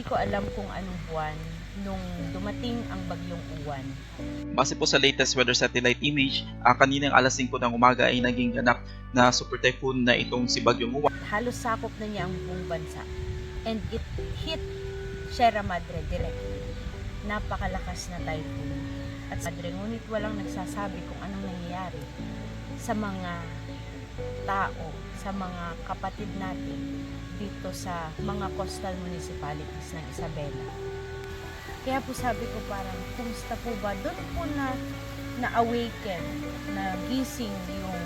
hindi ko alam kung anong buwan nung dumating ang bagyong Uwan. Base po sa latest weather satellite image, kaninang alas 5 ng umaga ay naging ganap na super typhoon na itong si Bagyong Uwan. Halos sakop na niya ang buong bansa. And it hit Sierra Madre directly. Napakalakas na typhoon. At Madre, ngunit walang nagsasabi kung anong nangyayari sa mga tao, sa mga kapatid natin dito sa mga coastal municipalities ng Isabela. Kaya po sabi ko parang, kumusta po ba? Doon po na-awaken, na gising yung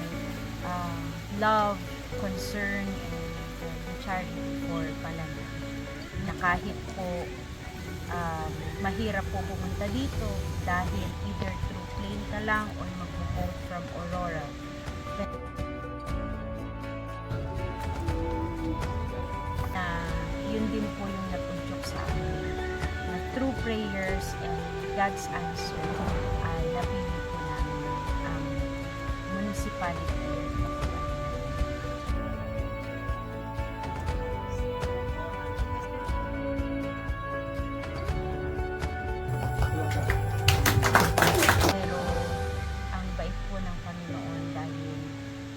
love, concern, and charity for Palanan. Na kahit po mahirap po pumunta dito dahil either through plane ka lang or mag-boat from Aurora. Yun din po yung napudyok sa akin. Na through prayers and God's answer, ay napili po namin ang municipality. Pero ang bait po ng Panginoon dahil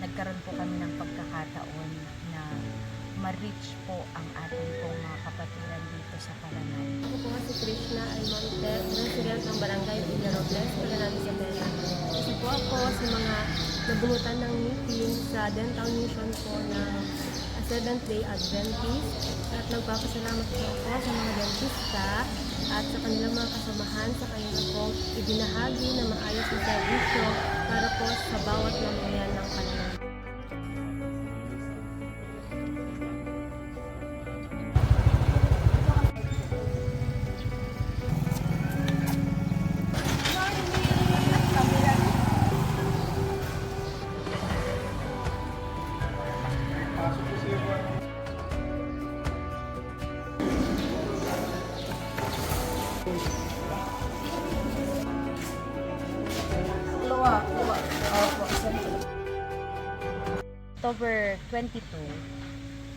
nagkaroon po kami ng pagkakataon na ma-reach po ang ating pong mga kapatiran dito sa Palanan. Ako po si Krishna Almonte, resident ng Barangay Villarobles, Palanan, Isabela. Kasi po ako sa mga nabunutan ng meeting sa Dental Mission po ng Seventh-day Adventist at nagpapasalamat po ako sa mga dentista at sa kanilang mga kasamahan sa kanilang po ibinahagi na maayos na servisyo para po sa bawat mamamayan ng Palanan. October 22,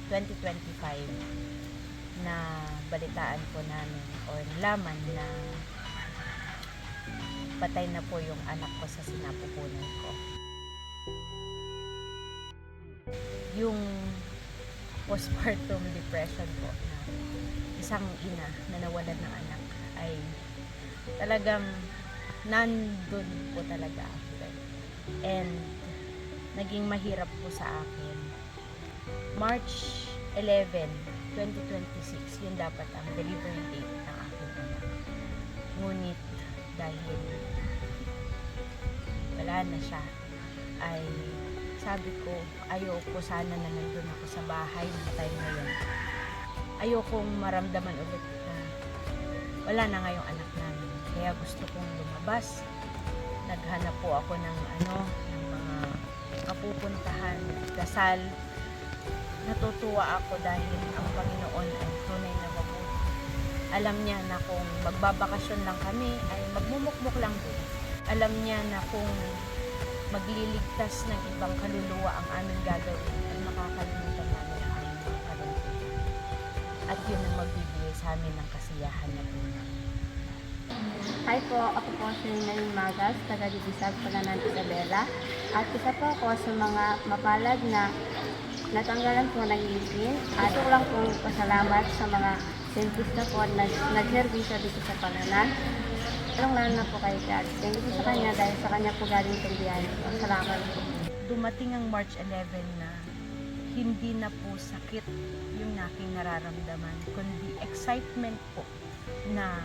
2025 na balitaan po namin or nalaman na patay na po yung anak ko sa sinapupunan ko. Yung postpartum depression po na isang ina na nawalan ng anak ay talagang nandun po talaga after. And naging mahirap po sa akin. March 11, 2026, yun dapat ang delivery date ng aking anak. Ngunit dahil wala na siya, ay sabi ko, ayoko sana na nandun ako sa bahay ng time na yun. Ayokong maramdaman ulit na wala na ngayong anak namin. Kaya gusto kong lumabas. Naghanap po ako ng mga kapupuntahan, dasal. Natutuwa ako dahil ang Panginoon ay tunay na mabuti. Alam niya na kung magbabakasyon lang kami, ay magmumukmuk lang din. Alam niya na kung magliligtas ng ibang kaluluwa ang aming gagawin, ay makakalimutan namin ang aming mga kaluluwa. At yun ang magbibigay sa amin ng kasiyahan na tunay. Hi po, ako po si Nain Magas, taga-Dibisag, Palanan, Isabela. At isa po ako sa mga mapalad na natanggalan po ng ngipin. At gusto ko lang pong pasalamat sa mga dentista po na nag-servisyo dito sa Palanan. Lalo na po kay God. Thank you sa kanya dahil sa kanya po galing itong biyahe po. Salamat po. Dumating ang March 11 na hindi na po sakit yung aking nararamdaman, kundi excitement po na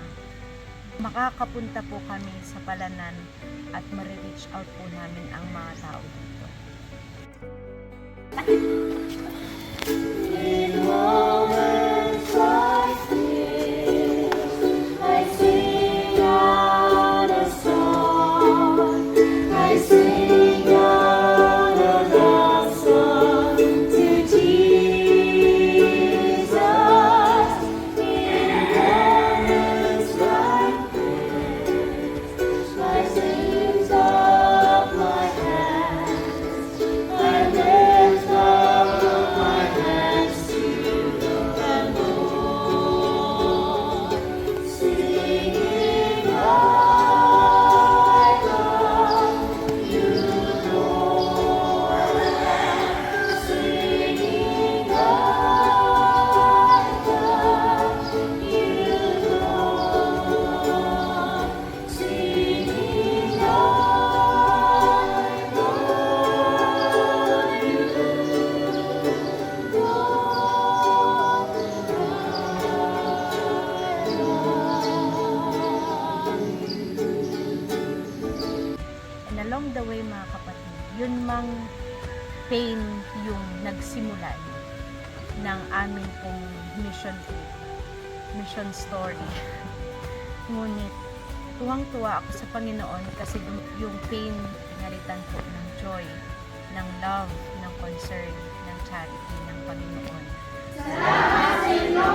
makakapunta po kami sa Palanan at ma-reach out po namin ang mga tao dito. In moments like this, I sing out a song. I sing out a love song to Jesus. In moments like this, I lift up my hands. I lift up yun mang pain yung nagsimula ng amin pong mission story. Ngunit tuwang-tuwa ako sa Panginoon kasi yung pain pinalitan po ng joy, ng love, ng concern, ng charity ng Panginoon. Sa lahat ng